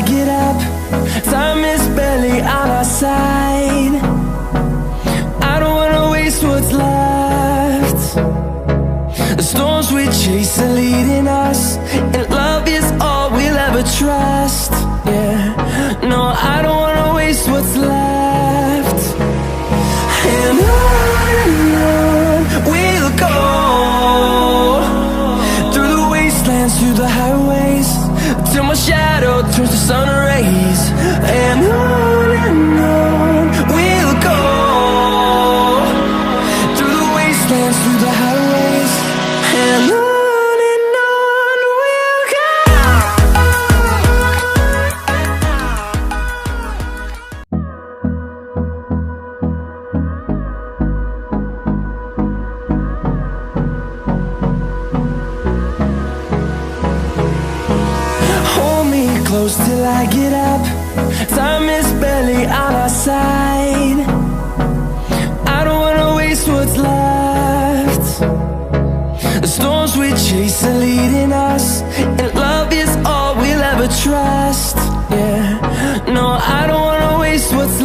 I get up. Time is barely on our side. I don't wanna waste what's left. The storms we chase are leading us, and love is all we'll ever trust. Yeah, no, I don't wanna waste what's left. And on we'll go, through the wastelands, through the highways, till my shadow turns to sun rays. And on we'll go, through the wastelands, through the highways, and on we'll go. Hold me close till I get up. Time is barely on our side. I don't wanna waste what's left. The storms we chase are leading us, and love is all we'll ever trust. Yeah, no, I don't wanna waste what's left.